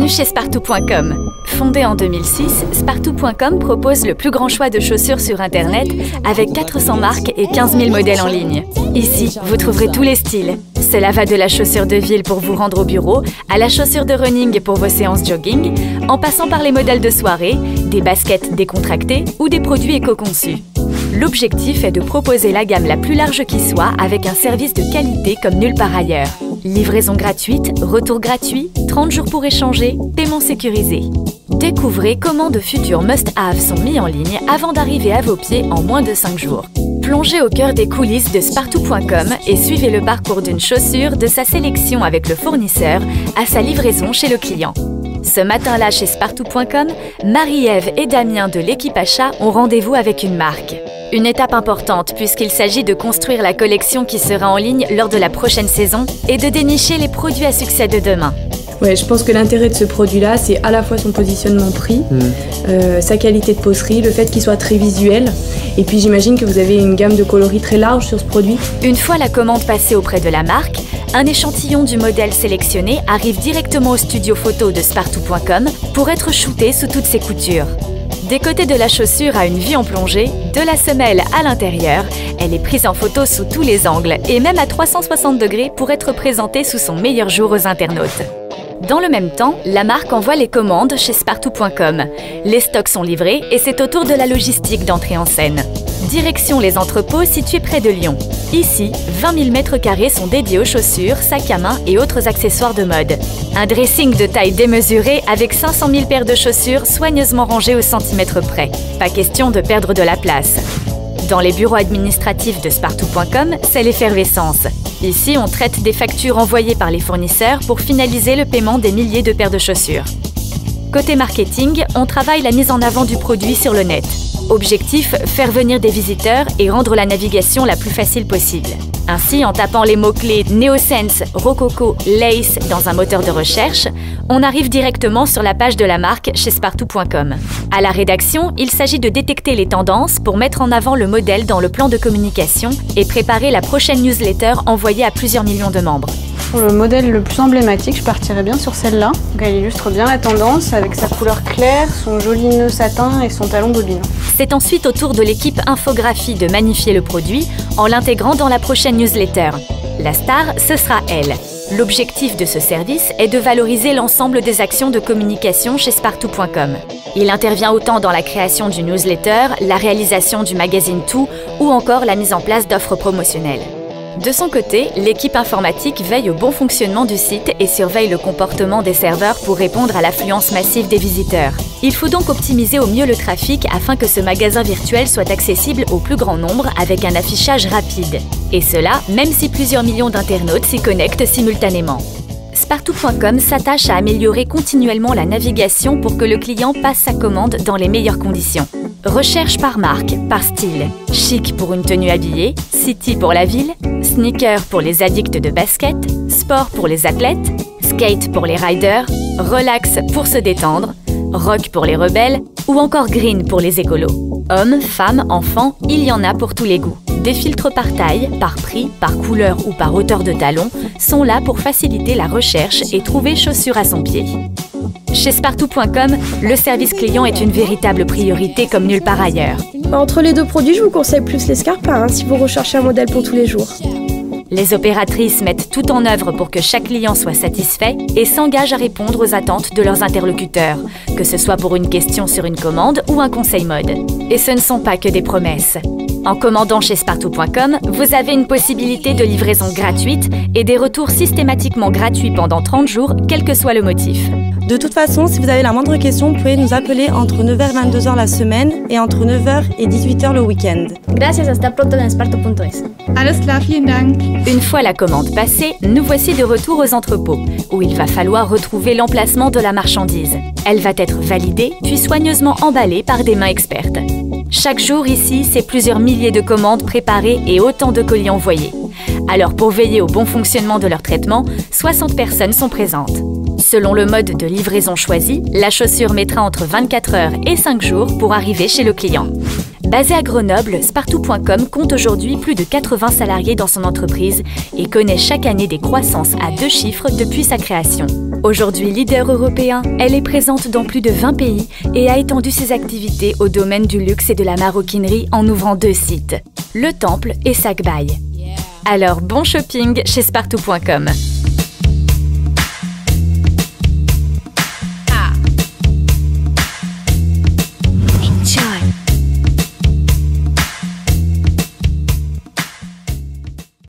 Bienvenue chez Spartou.com. Fondé en 2006, Spartou.com propose le plus grand choix de chaussures sur Internet avec 400 marques et 15 000 modèles en ligne. Ici, vous trouverez tous les styles. Cela va de la chaussure de ville pour vous rendre au bureau, à la chaussure de running pour vos séances jogging, en passant par les modèles de soirée, des baskets décontractées ou des produits éco-conçus. L'objectif est de proposer la gamme la plus large qui soit avec un service de qualité comme nulle part ailleurs. Livraison gratuite, retour gratuit, 30 jours pour échanger, paiement sécurisé. Découvrez comment de futurs must-have sont mis en ligne avant d'arriver à vos pieds en moins de 5 jours. Plongez au cœur des coulisses de Spartou.com et suivez le parcours d'une chaussure de sa sélection avec le fournisseur à sa livraison chez le client. Ce matin-là chez Spartou.com, Marie-Ève et Damien de l'équipe achat ont rendez-vous avec une marque. Une étape importante puisqu'il s'agit de construire la collection qui sera en ligne lors de la prochaine saison et de dénicher les produits à succès de demain. Ouais, je pense que l'intérêt de ce produit-là, c'est à la fois son positionnement prix, sa qualité de poterie, le fait qu'il soit très visuel. Et puis j'imagine que vous avez une gamme de coloris très large sur ce produit. Une fois la commande passée auprès de la marque, un échantillon du modèle sélectionné arrive directement au studio photo de Spartou.com pour être shooté sous toutes ses coutures. Des côtés de la chaussure à une vue en plongée, de la semelle à l'intérieur, elle est prise en photo sous tous les angles et même à 360 degrés pour être présentée sous son meilleur jour aux internautes. Dans le même temps, la marque envoie les commandes chez Spartou.com. Les stocks sont livrés et c'est au tour de la logistique d'entrer en scène. Direction les entrepôts situés près de Lyon. Ici, 20 000 m² sont dédiés aux chaussures, sacs à main et autres accessoires de mode. Un dressing de taille démesurée avec 500 000 paires de chaussures soigneusement rangées au centimètre près. Pas question de perdre de la place. Dans les bureaux administratifs de Spartou.com, c'est l'effervescence. Ici, on traite des factures envoyées par les fournisseurs pour finaliser le paiement des milliers de paires de chaussures. Côté marketing, on travaille la mise en avant du produit sur le net. Objectif, faire venir des visiteurs et rendre la navigation la plus facile possible. Ainsi, en tapant les mots-clés Neosense, Rococo, Lace dans un moteur de recherche, on arrive directement sur la page de la marque chez Spartou.com. À la rédaction, il s'agit de détecter les tendances pour mettre en avant le modèle dans le plan de communication et préparer la prochaine newsletter envoyée à plusieurs millions de membres. Pour le modèle le plus emblématique, je partirais bien sur celle-là. Elle illustre bien la tendance avec sa couleur claire, son joli nœud satin et son talon bobine. C'est ensuite au tour de l'équipe infographie de magnifier le produit en l'intégrant dans la prochaine newsletter. La star, ce sera elle. L'objectif de ce service est de valoriser l'ensemble des actions de communication chez Spartou.com. Il intervient autant dans la création du newsletter, la réalisation du magazine Tout ou encore la mise en place d'offres promotionnelles. De son côté, l'équipe informatique veille au bon fonctionnement du site et surveille le comportement des serveurs pour répondre à l'affluence massive des visiteurs. Il faut donc optimiser au mieux le trafic afin que ce magasin virtuel soit accessible au plus grand nombre avec un affichage rapide. Et cela, même si plusieurs millions d'internautes s'y connectent simultanément. Spartou.com s'attache à améliorer continuellement la navigation pour que le client passe sa commande dans les meilleures conditions. Recherche par marque, par style. Chic pour une tenue habillée, city pour la ville, sneaker pour les addicts de basket, sport pour les athlètes, skate pour les riders, relax pour se détendre, rock pour les rebelles ou encore green pour les écolos. Hommes, femmes, enfants, il y en a pour tous les goûts. Des filtres par taille, par prix, par couleur ou par hauteur de talon sont là pour faciliter la recherche et trouver chaussure à son pied. Chez Spartou.com, le service client est une véritable priorité comme nulle part ailleurs. Entre les deux produits, je vous conseille plus les Scarpa si vous recherchez un modèle pour tous les jours. Les opératrices mettent tout en œuvre pour que chaque client soit satisfait et s'engagent à répondre aux attentes de leurs interlocuteurs, que ce soit pour une question sur une commande ou un conseil mode. Et ce ne sont pas que des promesses. En commandant chez Spartou.com, vous avez une possibilité de livraison gratuite et des retours systématiquement gratuits pendant 30 jours, quel que soit le motif. De toute façon, si vous avez la moindre question, vous pouvez nous appeler entre 9h et 22h la semaine et entre 9h et 18h le week-end. Gracias, hasta pronto en Spartou.es. Alles klar, vielen Dank. Une fois la commande passée, nous voici de retour aux entrepôts, où il va falloir retrouver l'emplacement de la marchandise. Elle va être validée, puis soigneusement emballée par des mains expertes. Chaque jour ici, c'est plusieurs milliers de commandes préparées et autant de colis envoyés. Alors pour veiller au bon fonctionnement de leur traitement, 60 personnes sont présentes. Selon le mode de livraison choisi, la chaussure mettra entre 24 heures et 5 jours pour arriver chez le client. Basé à Grenoble, Spartou.com compte aujourd'hui plus de 80 salariés dans son entreprise et connaît chaque année des croissances à 2 chiffres depuis sa création. Aujourd'hui leader européen, elle est présente dans plus de 20 pays et a étendu ses activités au domaine du luxe et de la maroquinerie en ouvrant 2 sites, Le Temple et Sac By. Alors bon shopping chez Spartou.com.